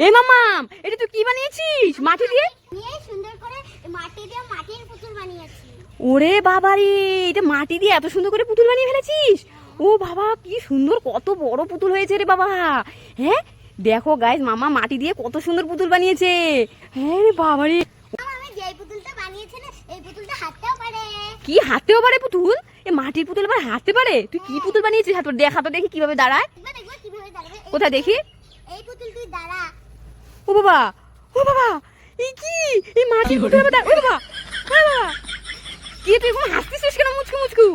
এ মামাম, এটা তুই কি বানিয়েছিস মাটি দিয়ে? সুন্দর করে মাটি দিয়ে মাটির পুতুল বানিয়েছি। ওরে বাবা রে, এটা মাটি দিয়ে এত সুন্দর করে পুতুল বানিয়ে ফেলেছিস? ও বাবা, কি সুন্দর, কত বড় পুতুল হয়েছে রে বাবা। হ্যাঁ দেখো গাইস, মামা মাটি দিয়ে কত সুন্দর পুতুল বানিয়েছে। হ্যাঁ রে বাবা রে, আমি যে পুতুলটা বানিয়েছি না, এই পুতুলটা হাঁটতেও পারে। কি হাঁটতেও পারে পুতুল? এ মাটির পুতুল আবার হাঁটতে পারে? তুই কি পুতুল বানিয়েছিস? হাত দেখা তো দেখি কিভাবে দাঁড়ায়। দেখবে কিভাবে দাঁড়াবে। কোথায় দেখি? এই পুতুল তুই দাঁড়া। ও বাবা, ও বাবা, এই কি এই মাটির পুতুল? ও বাবা, ও বাবা, কি তুই এখন হাসতেছিস কেন মুচকু মুচকু?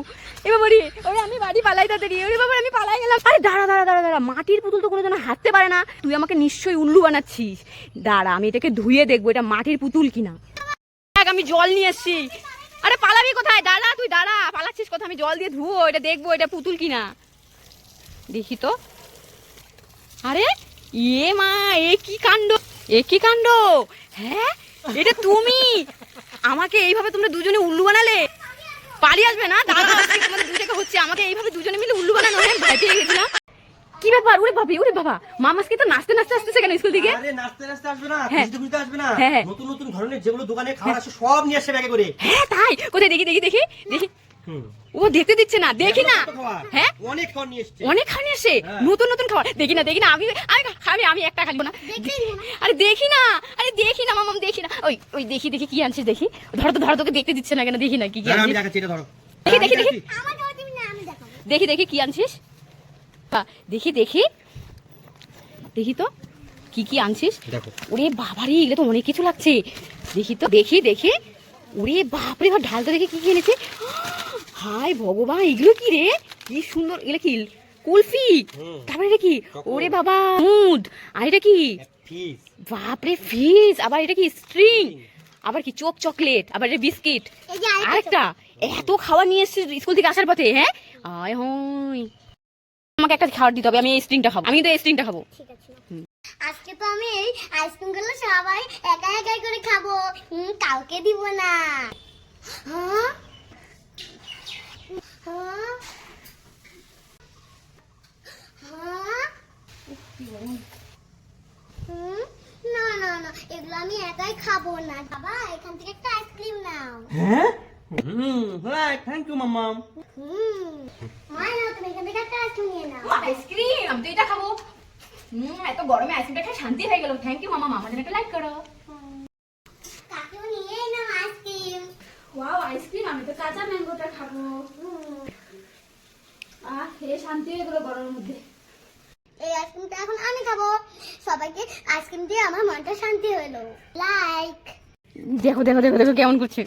এ বাবা রে, ওরে আমি বাড়ি পালাই তাড়াতাড়ি। ওরে বাবা, আমি পালাই গেলাম। আরে দাঁড়া দাঁড়া দাঁড়া দাঁড়া, মাটির পুতুল তো কোনোদিন হাঁটতে পারে না। তুই আমাকে নিশ্চয়ই উল্লু বানাচ্ছিস। দাঁড়া, আমি এটাকে ধুয়ে দেখবো এটা মাটির পুতুল কিনা। আমি জল নিয়ে এসছি। আরে পালাবি কোথায়? দাঁড়া, তুই দাঁড়া, পালাচ্ছিস কোথায়? আমি জল দিয়ে ধুবো, এটা দেখবো এটা পুতুল কিনা। দেখি তো। আরে এ মা, এ কি কাণ্ড, এ কি কাণ্ড! হ্যাঁ, এটা তুমি আমাকে এইভাবে তোমরা দুজনে উল্লু বানালে? পালিয়ে আসবে না? দাঁড়া, তোমাদের দুজনে হচ্ছে, আমাকে এইভাবে দুজনে মিলে উল্লু বানানো। আমি ভয় পেয়ে গেছিলাম। কি ব্যাপার? ওরে বাবা, ওরে বাবা, মামাসকে তো নাচতে নাচতে আসতেছে কেন স্কুল থেকে? আরে নাচতে নাচতে আসবে না, হ্যাঁ। খুঁজতে খুঁজতে আসবে না। হ্যাঁ। নতুন নতুন ধরনের যেগুলো দোকানে খাবার আছে সব নিয়ে আসে ব্যাগে করে। হ্যাঁ তাই? কোথায় দেখি দেখি দেখি দেখি। ও দেখতে দিচ্ছে না, দেখি না। হ্যাঁ, অনেক খাবার নিয়ে এসেছে। অনেক খানি আসে, হ্যাঁ। নতুন নতুন খাবার। দেখি না দেখি না, আমি আমি আমি একটা খাবো না। আরে দেখি না, আরে দেখি না মামাম, দেখি না। ওই ওই দেখি দেখি কি আনছিস দেখি। ধরো তো ধরো, তোকে দেখতে দিচ্ছে না কেন? দেখি না কি কি আমি আনছিস। দেখাচ্ছি, এটা ধরো। দেখি দেখি দেখি আমার দাও, তুমি না, আমি দেখাবো। দেখি দেখি কি আনছিস। দেখি দেখি দেখি তো কি কি আনছিস। দেখো। ওরে বাবারে, এগুলো তো অনেক কিছু লাগছে। দেখি তো, দেখি দেখি। ওরে বাপরে, এবার ঢালতে দেখি কি কি এনেছে। হায় ভগবান, এগুলো কি রে? কি সুন্দর, এগুলো কি? কুলফি? তারপরে এটা কি? ওরে বাবা, দুধ। আর এটা কি? ফিস। বাপরে, ফিস। আবার এটা কি? স্ট্রিং। আবার কি? চোক চকলেট। আবার এটা বিস্কিট। এই যে আরেকটা। এত খাবার নিয়ে এসেছিস স্কুল থেকে আসার পথে? হ্যাঁ, আয় হই, আমাকে একটা খাবার দিতে হবে। আমি এই স্ট্রিংটা খাবো, আমি তো এই স্ট্রিংটা খাবো। ঠিক আছে। আজকে তো আমি এই আইসক্রিমগুলো সবাই একা একাই করে খাবো, কাউকে দিব না। হ্যাঁ হ্যাঁ হ্যাঁ, না না না, এগুলো আমি একাই খাবো না। বাবা, এখান থেকে একটা আইসক্রিম নাও। হ্যাঁ? হ্যাঁ, থ্যাংক ইউ মাম্মা। মা, নাও, তুমি এখান থেকে একটা আইসক্রিম নিয়ে নাও। আইসক্রিম? আমি তো এটা খাবো। এত গরমে আইসক্রিমটা খেয়ে শান্তি হয়ে গেল। থ্যাংক ইউ মামা, মামার জন্য একটা লাইক করো। কাকিও নিয়ে নাও আইসক্রিম। Wow, ice cream! আমি তো কাঁচা ম্যাঙ্গোটা খাবো। খেয়ে শান্তি হয়ে গেল গরমের মধ্যে। এই আইসক্রিমটা এখন আমি খাবো। সবাইকে আইসক্রিম দিয়ে আমার মনটা শান্তি হলো। লাইক। দেখো দেখো দেখো দেখো কেমন করছে,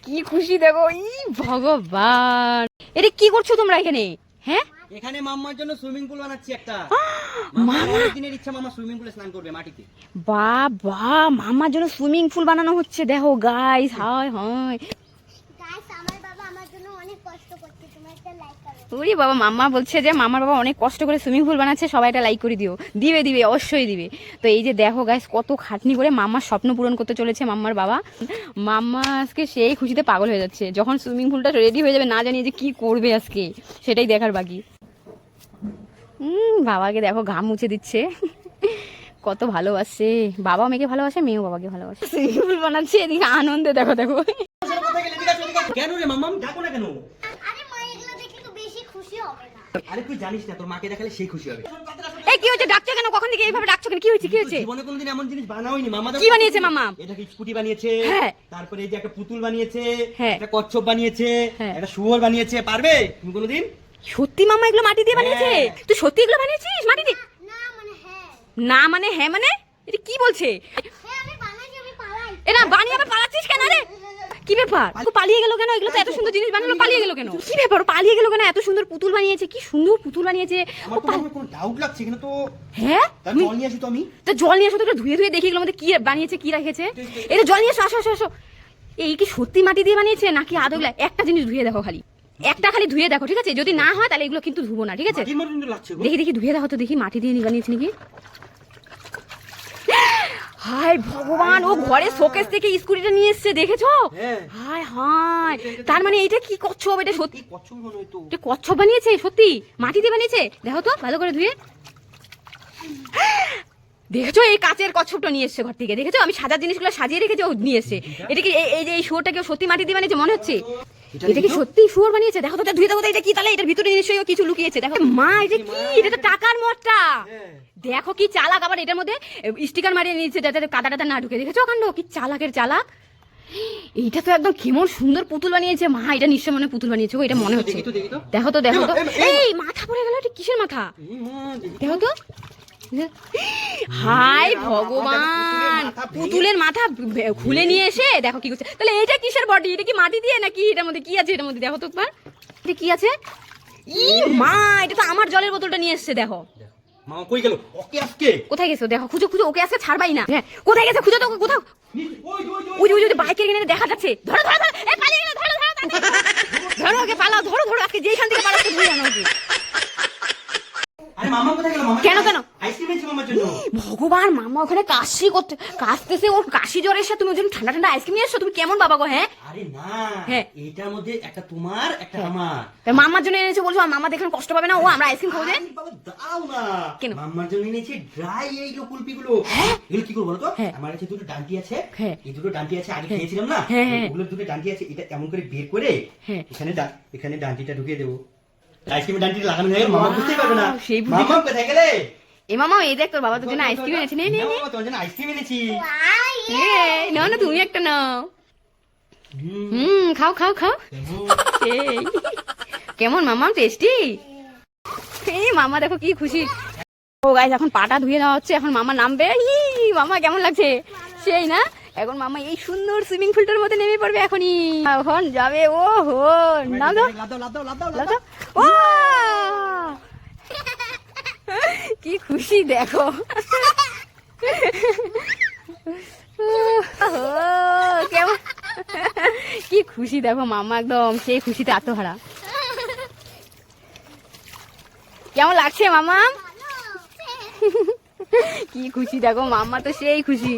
কি খুশি দেখো। ই ভগবান, এটা কি করছো তোমরা এখানে? হ্যাঁ, এখানে মাম্মার জন্য সুইমিং পুল বানাচ্ছি একটা। মামা, অনেক দিনের ইচ্ছা, মামা সুইমিং পুলে স্নান করবে মাটিতে। বাবা, মামার জন্য সুইমিং পুল বানানো হচ্ছে। দেখো গাইস, হায় হায়। গাইস, আমার বাবা আমার জন্য অনেক কষ্ট করছে, তোমরা একটা লাইক করো। ওরে বাবা, মাম্মা বলছে যে মামার বাবা অনেক কষ্ট করে সুইমিং পুল বানাচ্ছে, সবাই একটা লাইক করে দিও। দিবে দিবে, অবশ্যই দিবে। তো এই যে দেখো গাইস, কত খাটনি করে মাম্মার স্বপ্ন পূরণ করতে চলেছে মাম্মার বাবা। মাম্মা আজকে সেই খুশিতে পাগল হয়ে যাচ্ছে। যখন সুইমিং পুলটা রেডি হয়ে যাবে, না জানি যে কি করবে আজকে, সেটাই দেখার বাকি। বাবাকে দেখো ঘাম মুছে দিচ্ছে, কত ভালোবাসে। বাবা মেয়েকে ভালোবাসে, মেয়েও বাবাকে ভালোবাসে। সুইমিং পুল বানাচ্ছে, এদিকে আনন্দে দেখো দেখো। কেন রে মাম্মা, ডাকো না কেন? আরে মা, এগুলো দেখে তো বেশি খুশি হবে না। আরে তুই জানিস না, তোর মাকে দেখালে সেই খুশি হবে। এই কি হচ্ছে? ডাকছো কেন? কখন থেকে এইভাবে ডাকছো কেন? কি হয়েছে? কি হয়েছে? জীবনে কোনোদিন এমন জিনিস বানাওইনি মামা। কি বানিয়েছে মামা? এটা কি স্কুটি বানিয়েছে? হ্যাঁ। তারপরে এই যে একটা পুতুল বানিয়েছে, হ্যাঁ। একটা কচ্ছপ বানিয়েছে, হ্যাঁ। একটা শুয়োর বানিয়েছে। পারবে তুমি কোনোদিন? সত্যি মামা এগুলো মাটি দিয়ে বানিয়েছে? হ্যাঁ। তুই সত্যি এগুলো বানিয়েছিস মাটি দিয়ে? না মানে হ্যাঁ। না মানে হ্যাঁ মানে? এটা কি বলছে? হ্যাঁ, আমি বানাইছি, আমি পালাই। এরা বানিয়ে আবার পালাচ্ছিস কেন রে? কি ব্যাপার? ও পালিয়ে গেল কেন? এগুলো তো এত সুন্দর জিনিস বানালো, পালিয়ে গেল কেন? কি ব্যাপার? ও পালিয়ে গেল কেন? এত সুন্দর পুতুল বানিয়েছে, কি সুন্দর পুতুল বানিয়েছে। আমার তো মামার কোনো ডাউট লাগছে এখানে তো। হ্যাঁ, তার তুমি জল নিয়ে আসি তো আমি। তো জল নিয়ে আসো, তো ধুয়ে ধুয়ে দেখি এগুলোর মধ্যে কি বানিয়েছে, কি রেখেছে। এটা জল নিয়ে আসো, আসো আসো আসো। এই কি সত্যি মাটি দিয়ে বানিয়েছে নাকি আদৌ? একটা জিনিস ধুয়ে দেখো, খালি একটা খালি ধুয়ে দেখো, ঠিক আছে? যদি না হয় তাহলে এগুলো কিন্তু ধুবো না, ঠিক আছে? মাটির মতন তো লাগছে গো। দেখি দেখি ধুয়ে দেখো তো, দেখি মাটি দিয়ে বানিয়েছে নাকি। হায় ভগবান, ও ঘরে শোকেস থেকে স্কুটিটা নিয়ে এসেছে, দেখেছো? হ্যাঁ। হায় হায়, তার মানে এটা কি কচ্ছপ? এটা সত্যি এই কচ্ছপ মনে হয় তো। এটা কচ্ছপ বানিয়েছে? সত্যি মাটি দিয়ে বানিয়েছে? দেখো তো ভালো করে ধুয়ে। দেখেছো এই কাচের কচ্ছপটা নিয়ে এসছে ঘর থেকে, দেখেছো আমি সাজার জিনিসগুলো সাজিয়ে রেখেছি, ও নিয়ে এসছে। এটা কি এই যে এই শুয়োরটা কেউ সত্যি মাটি দিয়ে বানিয়েছে মনে হচ্ছে? এটা কি সত্যি শুয়োর বানিয়েছে? দেখো তো এটা ধুয়ে দেখো তো, এটা কি তাহলে এটার ভিতরে নিশ্চয়ই ও কিছু লুকিয়েছে। দেখো মা এটা কি, এটা তো টাকার মোটটা। দেখো কি চালাক, আবার এটার মধ্যে স্টিকার মারিয়ে নিয়েছে যাতে কাদা টাদা না ঢুকে। দেখেছো কাণ্ড, কি চালাকের চালাক। এইটা তো একদম কেমন সুন্দর পুতুল বানিয়েছে মা, এটা নিশ্চয় মনে পুতুল বানিয়েছে গো, এটা মনে হচ্ছে। দেখো তো দেখো তো, এই মাথা পড়ে গেল, এটা কিসের মাথা দেখো তো। হাই ভগবান, পুতুলের মাথা খুলে নিয়ে এসে দেখো কি করছে। তাহলে এটা কিসের বডি? এটা কি মাটি দিয়ে নাকি? এটার মধ্যে কি আছে? এটার মধ্যে দেখো তো একবার, এটা কি আছে? ই মা, এটা তো আমার জলের বোতলটা নিয়ে এসছে। দেখো মামা কই গেল? ওকে আজকে কোথায় গেছো? দেখো খুঁজো খুঁজো, ওকে আজকে ছাড়বাই না। হ্যাঁ কোথায় গেছে খুঁজো তো, কোথাও ওই যে বাইকের কিনে দেখা যাচ্ছে। ধরো ধরো ধরো, এই পালিয়ে গেল, ধরো ধরো ধরো ওকে, পালাও, ধরো ধরো, আজকে যেইখান থেকে পালাতে ধরে আনো ওকে। আরে মামা কোথায় গেল? মামা কেন কেন? আইসক্রিম এনেছি মামার জন্য। ভগবান, মামা ওখানে কাশি করতে কাশতেছে, ওর কাশি জ্বর এসে তুমি ওর জন্য ঠান্ডা ঠান্ডা আইসক্রিম নিয়ে এসছো। তুমি কেমন বাবা গো? হ্যাঁ আরে না, হ্যাঁ। এটার মধ্যে একটা তোমার একটা আমার। তা মামার জন্য এনেছে বলছো, মামা দেখেন কষ্ট পাবে না? ও আমরা আইসক্রিম খাবো যে। আরে বাবা দাও না, কেন? মাম্মার জন্য এনেছি ড্রাই এইগুলো কুলপিগুলো। এগুলো কি করবো বলো তো? হ্যাঁ। আমার কাছে দুটো ডান্টি আছে, হ্যাঁ। এই দুটো ডান্টি আছে, আগে খেয়েছিলাম না, হ্যাঁ, হ্যাঁ। ওগুলো দুটো ডান্টি আছে, এটা এমন করে বের করে হ্যাঁ। এখানে ডান্টিটা ঢুকিয়ে দেবো। আইসক্রিমের ডান্টিটা লাগানো হয়ে গেল, মামা বুঝতেই পারবে না। সেই বুদ্ধি- মামা কোথায় গেলে? এ মামা এই দেখ তোর বাবা তোর জন্য আইসক্রিম এনেছে, নে নে নে। মামা, তোমার জন্য আইসক্রিম এনেছি। নাও না, তুমি একটা নাও। হুম, খাও খাও খাও। কেমন? এই, কেমন মামা, টেস্টি? এই মামা দেখো কি খুশি। ও গাইস, এখন পাটা ধুয়ে দেওয়া হচ্ছে, এখন মামা নামবে। মামা কেমন লাগছে? সেই না, এখন মামা এই সুন্দর সুইমিং পুলটার মধ্যে নেমে পড়বে এখনই। এখন যাবে, ও হো নাম দাও, লাদাও, লাদাও, লাদাও, দাও, দাও। ও কি খুশি দেখো। কেমন কি খুশি দেখো মামা, একদম সেই খুশিতে আত্মহারা। কেমন লাগছে মামা? কি খুশি দেখো মামা, তো সেই খুশি।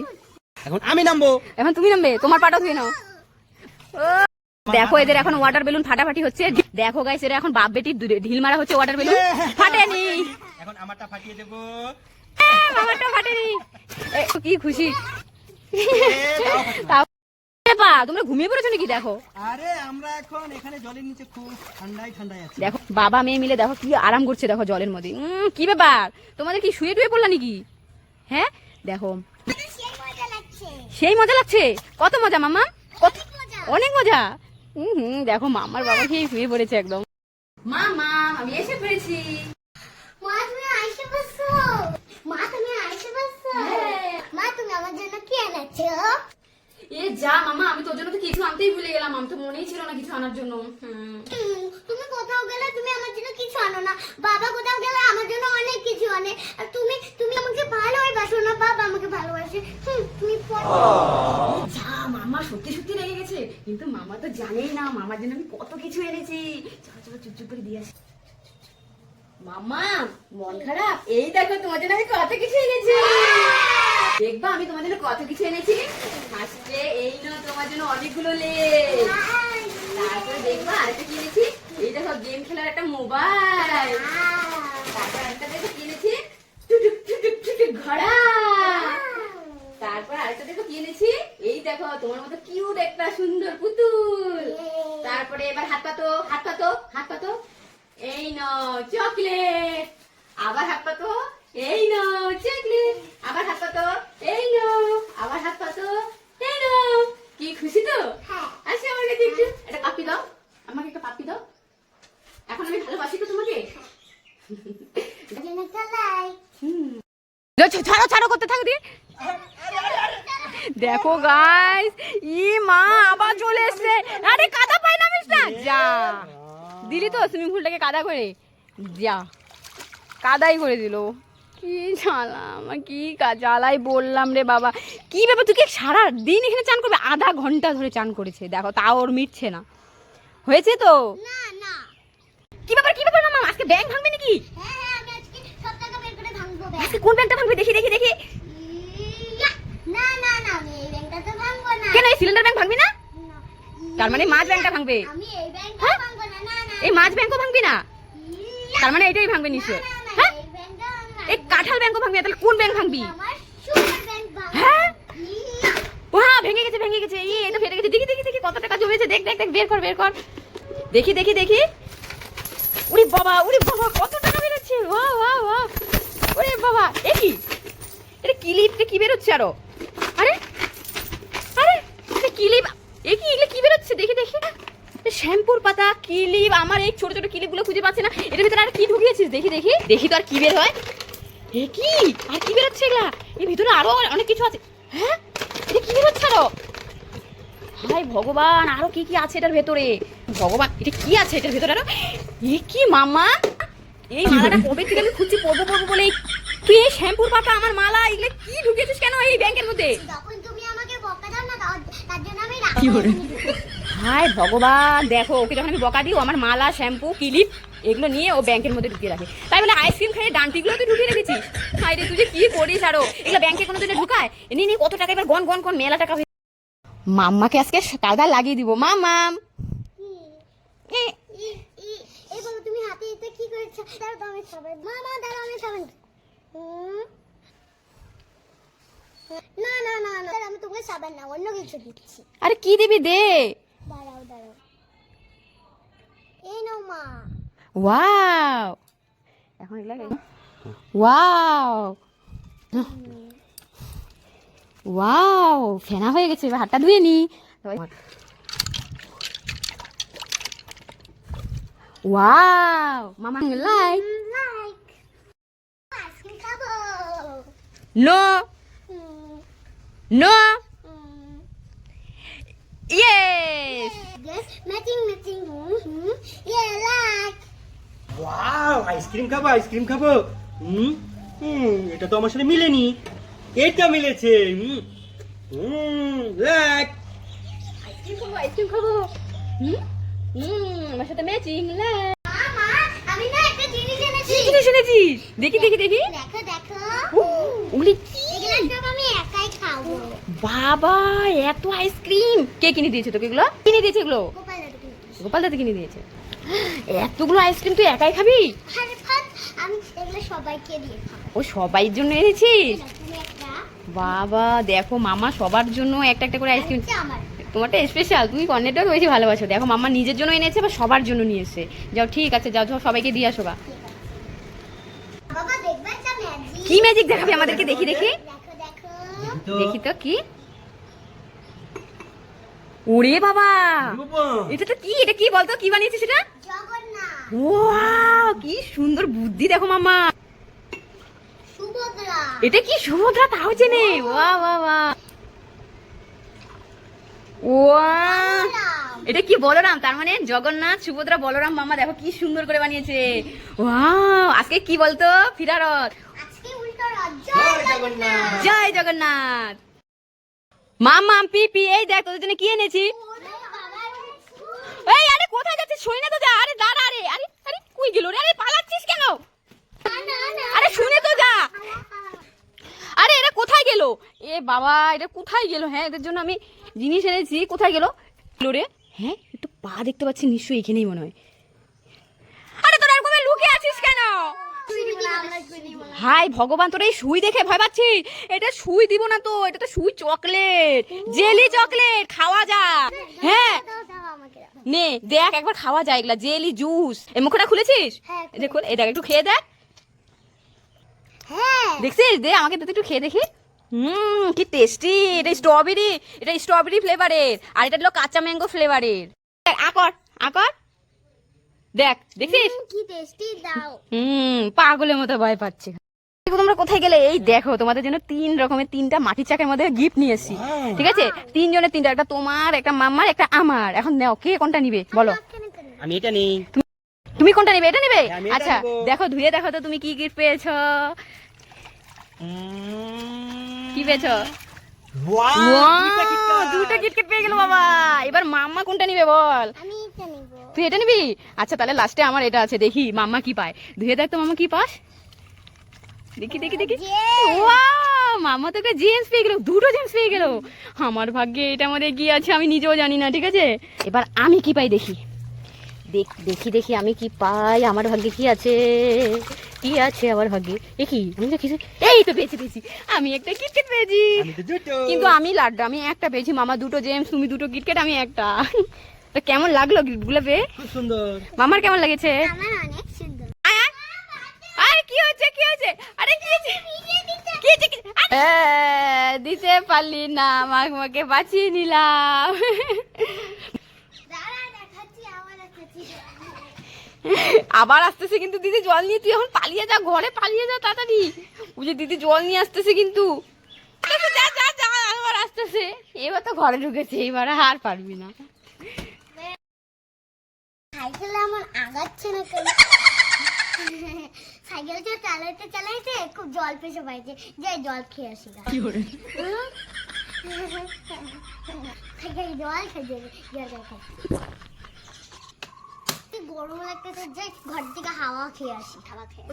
এখন আমি নামবো। এখন তুমি নামবে, তোমার পাটা ধুয়ে নাও। ও, দেখো এদের এখন ওয়াটার বেলুন ফাটাফাটি হচ্ছে। দেখো গাইস, এরা এখন বাপ বেটির ঢিল মারা হচ্ছে, ওয়াটার বেলুন ফাটেনি। এখন আমারটা ফাটিয়ে দেবো। মামারটা ফাটেনি। কি খুশি। তোমরা ঘুমিয়ে পড়েছো নাকি? দেখো আরে আমরা এখন এখানে জলের নিচে খুব ঠান্ডায় ঠান্ডায় আছি। দেখো বাবা মেয়ে মিলে দেখো কি আরাম করছে দেখো জলের মধ্যে। কি ব্যাপার, তোমাদের কি শুয়ে টুয়ে পড়লা নাকি? হ্যাঁ দেখো সেই মজা লাগছে। কত মজা মামা, কত অনেক মজা। দেখো মামার বাবা খেয়ে শুয়ে পড়েছে একদম। মামা আমি এসে পড়েছি। মা তুমি আইসে বসো। মা তুমি আইসে বসো। মা তুমি আমার জন্য কি এনেছো? এ যা মামা, আমি তোর জন্য তো কিছু আনতেই ভুলে গেলাম, আমি তো মনেই ছিল না কিছু আনার জন্য। তুমি কোথাও গেলে তুমি আমার জন্য কিছু আনো না, বাবা কোথাও গেলে আমার জন্য অনেক কিছু আনে। আর তুমি তুমি আমাকে ভালোবাসো না, বাবা আমাকে ভালোবাসে। তুমি যা মামা সত্যি সত্যি লেগে গেছে, কিন্তু মামা তো জানেই না মামার জন্য আমি কত কিছু এনেছি। চলো চলো চুপচুপ করে দিয়ে আসি। মামা মন খারাপ? এই দেখো তোমার জন্য আমি কত কিছু এনেছি। দেখবা আমি তোমার জন্য কত কিছু এনেছি। ফার্স্টে এই নাও তোমার জন্য অনেকগুলো লেজ। তারপরে দেখবা আরেকটা কি এনেছি, এই দেখো গেম খেলার একটা মোবাইল। তারপর আরেকটা দেখো কি এনেছি, টুটুক টুটুক টুটুক ঘোড়া। তারপর আরেকটা দেখো কি এনেছি, এই দেখো তোমার মতো কিউট একটা সুন্দর পুতুল। তারপরে এবার হাত পাতো হাত পাতো হাত পাতো, এই নাও চকলেট। আবার হাত পাতো, এই নাও চকলেট। আবার হাত পাতো, এই নাও। আবার হাত পাতো, এই নাও। কি খুশি তো? আসি আমার কাছে একটু, একটা পাপ্পি দাও আমাকে, একটা পাপ্পি দাও। এখন আমি ভালোবাসি তো তোমাকে। ছাড়ো ছাড়ো করতে থাক দিয়ে। দেখো গাইস, ই মা আবার চলে এসছে। আরে কাদা পাই না মিস্টার, যা দিলি তো সুইমিং পুলটাকে কাদা করে, যা কাদাই করে দিল। কি জ্বালা আমার, কি জ্বালাই বললাম রে বাবা। কি ব্যাপার, তুই কি সারা দিন এখানে চান করবে? আধা ঘন্টা ধরে চান করেছে, দেখো তাও ওর মিটছে না। হয়েছে তো? না না। কি ব্যাপার কি ব্যাপার মামা, আজকে ব্যাংক ভাঙবে নাকি? হ্যাঁ আমি আজকে সব টাকা বের করে ভাঙবো। আজকে কোন ব্যাংকটা ভাঙবে? দেখি দেখি দেখি। না না না, আমি এই ব্যাংকটা তো ভাঙবো না। কেন, এই সিলিন্ডার ব্যাংক ভাঙবি না? তার মানে মাছ ব্যাংকটা ভাঙবে। আমি এই ব্যাংকটা ভাঙবো না। না না, এই মাছ ব্যাংকও ভাঙবি না? তার মানে এটাই ভাঙবে নিশ্চয়। না না, হ্যাঁ, এই ব্যাংকটা এই কাঁঠাল ব্যাংকও ভাঙবি না, তাহলে কোন ব্যাংক ভাঙবি? আমার গেছে, এটা ফেটে গেছে। দেখি দেখি দেখি কত টাকা জমেছে, দেখ দেখ দেখ, বের কর বের কর, দেখি দেখি দেখি। ওরে বাবা কত টাকা বেরোচ্ছে, ওয়া ওয়া ওয়া। ওরে বাবা, এ কি, এটা ক্লিপটা কি বেরোচ্ছে আরো? আরে আরে এটা ক্লিপ, এ কি, এগুলো কি বেরোচ্ছে? দেখি দেখি, শ্যাম্পুর পাতা, ক্লিপ। আমার এই ছোট ছোট ক্লিপগুলো খুঁজে পাচ্ছি না, এটার ভিতরে আর কি ঢুকিয়েছিস? দেখি দেখি দেখি তো আর কি বের হয়। এ কি, আর কি বেরোচ্ছে এগুলা? এর ভিতরে আরো অনেক কিছু আছে। হ্যাঁ, এটা কি বেরোচ্ছে আরো? হায় ভগবান, আরো কি কি আছে এটার ভেতরে? ভগবান, এটা কি আছে এটার ভেতরে আরো? এ কি মামা, এই মালাটা কবে থেকে আমি খুঁজছি পরবো পরবো বলে, তুই এই শ্যাম্পুর পাতা, আমার মালা, এগুলো কি ঢুকিয়েছিস কেন এই ব্যাংকের মধ্যে? যখন তুমি আমাকে বকা দাও না তার জন্য আমি হায় ভগবান, দেখো ওকে যখন আমি বকা দিই, ও আমার মালা, শ্যাম্পু, ক্লিপ এগুলো নিয়ে ও ব্যাংকের মধ্যে ঢুকিয়ে রাখে। তাই বলে আইসক্রিম খাইয়ে ডান্টিগুলো তুই ঢুকিয়ে রেখেছিস? হায় রে, তুই যে কি করিস আরো, এগুলো ব্যাংকে কোনো দিনে ঢুকায়? এনে নিয়ে কত টাকা, এবার গন গন গন, মেলা টাকা। মাম্মাকে আজকে কায়দা লাগিয়ে দিব। মামাম, এই বাবা তুমি হাতে এতে কি করেছো? দাঁড়াও তো আমি সাবান, মামা দাঁড়াও আমি সাবান। না না না না, আমি তোমাকে সাবান না অন্য কিছু দিচ্ছি। আরে কি দিবি দে। দাঁড়াও দাঁড়াও, এই নাও মা। ওয়াও, এখন এগুলা ওয়াও ওয়াও, ফেনা হয়ে গেছে, এবার হাতটা ধুয়ে নি। ওয়াও মামা লাইক, লাইক আইসক্রিম খাবো। No hmm, no, hmm. Yes. Yes, matching. Yeah, like. Wow, ice cream খাবো। এটা তো আমার সাথে মিলেনি, এটা মিলেছে। লাগ আইসক্রিম খাবো। আমার সাথে ম্যাচিং লাইক। মামা, আমি না একটা জিনিস এনেছি। কি জিনিস এনেছিস? দেখি দেখি দেখি। দেখো দেখো। ওগুলি কি? এগুলো সব আমি একাই খাবো। বাবা, এত আইসক্রিম কে কিনে দিয়েছে তোকে? এগুলো কিনে দিয়েছে? এগুলো গোপাল দাদু কিনেছে। গোপাল দাদা কিনে দিয়েছে। এতগুলো আইসক্রিম তুই একাই খাবি? আরে ফাট, আমি এগুলো সবাইকে দিয়ে খাবো। ও সবাইয়ের জন্য এনেছিস? তুমি একটা, বাবা দেখো, মামা সবার জন্য একটা একটা করে আইসক্রিম। এটা আমার। তোমারটা স্পেশাল, তুমি কর্নেরটাও বেশি ভালোবাসো। দেখো মামা নিজের জন্য এনেছে বা সবার জন্য নিয়ে এসেছে। যাও ঠিক আছে, যাও যাও সবাইকে দিয়ে আসো গা। বাবা দেখবে একটা ম্যাজিক। কি ম্যাজিক দেখাবি আমাদেরকে? দেখি দেখি দেখো দেখো। দেখি তো কি। ওরে বাবা, এটা তো কি, এটা কি বলতো, কি বানিয়েছিস সেটা? জগন্নাথ, ওয়াও, কি সুন্দর বুদ্ধি দেখো মামা। সুভদ্রা, এটা কি সুভদ্রা তাও চেনে? ওয়া ওয়া ওয়া ওয়া, রাম। এটা কি বলরাম? তার মানে জগন্নাথ, সুভদ্রা, বলরাম। মামা দেখো কি সুন্দর করে বানিয়েছে। ওয়াও, আজকে কি বলতো? ফিরারত। আজকে উল্টো রথ। জয় জগন্নাথ। জয় জগন্নাথ। মামা পিপি, এই দেখ তোদের জন্য কি এনেছি। এই আরে কোথায় যাচ্ছিস? শুই না তো যা। আরে দাঁড়া, আরে আরে আরে কই গেল রে? আরে পালাচ্ছিস কেন? আরে শুনে তো যা। আরে এরা কোথায় গেল? এ বাবা, এটা কোথায় গেল? হ্যাঁ, এদের জন্য আমি জিনিস এনেছি। কোথায় গেল রে? হ্যাঁ, একটু পা দেখতে পাচ্ছি, নিশ্চয়ই এখানেই মনে হয়। আরে তোরা এরকম লুকিয়ে আছিস কেন? হাই ভগবান, তোর এই সুই দেখে ভয় পাচ্ছি। এটা সুই দিব না তো, এটা তো সুই চকলেট, জেলি চকলেট, খাওয়া যায়। হ্যাঁ নে দেখ, একবার খাওয়া যায় এগুলা, জেলি জুস। এই মুখটা খুলেছিস? হ্যাঁ, এই দেখ, এটা একটু খেয়ে দেখ। হ্যাঁ, দেখছিস? দে আমাকে তো একটু খেয়ে দেখি। কি টেস্টি। এটা স্ট্রবেরি ফ্লেভারের, আর এটা হলো কাঁচা ম্যাঙ্গো ফ্লেভারের। আকর আকর, দেখ দেখছিস? কি টেস্টি দাও। পাগলের মতো ভয় পাচ্ছে। দেখো তোমরা কোথায় গেলে? এই দেখো তোমাদের জন্য 3 রকমের 3টা মাটির চাকের মধ্যে গিফট নিয়ে এসেছি। ঠিক আছে, 3 জনের 3টা, একটা তোমার, একটা মামার, একটা আমার। এখন নাও, কে কোনটা নিবে বলো? আমি এটা নেই। তুমি কোনটা নিবে? এটা নিবে? হ্যাঁ, আমি এটা আচ্ছা নিবো। দেখো, ধুয়ে দেখো তো তুমি কি গিফট পেয়েছো। কি পেয়েছো? দুটো কিটকেট পেয়ে গেল বাবা। এবার মাম্মা কোনটা নিবে বল? আমি এটা নিব। তুই এটা নিবি? আচ্ছা তাহলে লাস্টে আমার এটা আছে, দেখি মাম্মা কি পায়। ধুয়ে দেখ তো মাম্মা কি পাস। দেখি দেখি দেখি। ওয়াও, মাম্মা তো একটা জিন্স পেয়ে গেল, 2টো জিন্স পেয়ে গেল। আমার ভাগ্যে এটার মধ্যে কি আছে আমি নিজেও জানি না। ঠিক আছে, এবার আমি কি পাই দেখি। দেখি দেখি আমি কি পাই, আমার ভাগ্যে কি আছে, কি আছে আমার ভাগ্যে। এ কি আমি দেখি, এই তো পেয়েছি, আমি একটা কিটকেট পেয়েছি। আমি তো দুটো। কিন্তু আমি লাড্ডু, আমি একটা পেয়েছি, মামা দুটো জেমস, তুমি দুটো কিটকেট, আমি একটা। তো কেমন লাগলো গিফটগুলো পেয়ে? খুব সুন্দর। মামার কেমন লেগেছে? আমার অনেক সুন্দর। আরে কি হয়েছে, আরে কি হয়েছে, দিতে পারলি না, মাকে বাঁচিয়ে নিলাম। দাঁড়া দেখাচ্ছি, আবার দেখাচ্ছি। আবার আসতেছে কিন্তু দিদি জল নিয়ে, তুই এখন পালিয়ে যা, ঘরে পালিয়ে যা তাড়াতাড়ি। বুঝে দিদি জল নিয়ে আসতেছে কিন্তু, যা যা যা, আবার আসতেছে। এবার তো ঘরে ঢুকেছে, এবার আর পারবি না। সাইকেল আমার আগাচ্ছে না কেন? সাইকেলটা চালাইতে খুব জল পেশে পাইছে, যাই জল খেয়ে আসি গা। জল খেয়ে গরম লাগতেছে, যাই ঘর থেকে হাওয়া খেয়ে আসি, হাওয়া খেয়ে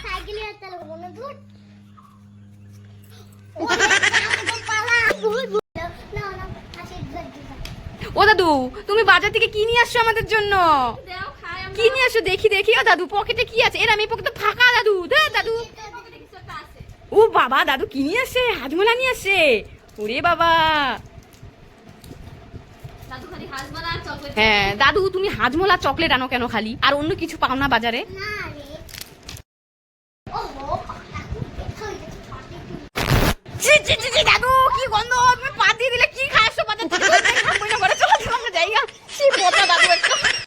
সাইকেলে আর চালাবো না, দূর। ও দাদু, তুমি বাজার থেকে কি নিয়ে আসছো আমাদের জন্য? কি নিয়ে আসছো দেখি দেখি। ও দাদু, পকেটে কি আছে? এর আমি পকেটে ফাঁকা দাদু। দাদু, ও বাবা, দাদু কি নিয়ে আসে? হাজমোলা নিয়ে আসে। ওরে বাবা, হ্যাঁ দাদু, তুমি হাজমোলা চকলেট আনো কেন খালি? আর অন্য কিছু পাও না বাজারে? না রে, ওহো, ছি, ছি, ছি, ছি, দাদু কি গন্ধ, তুমি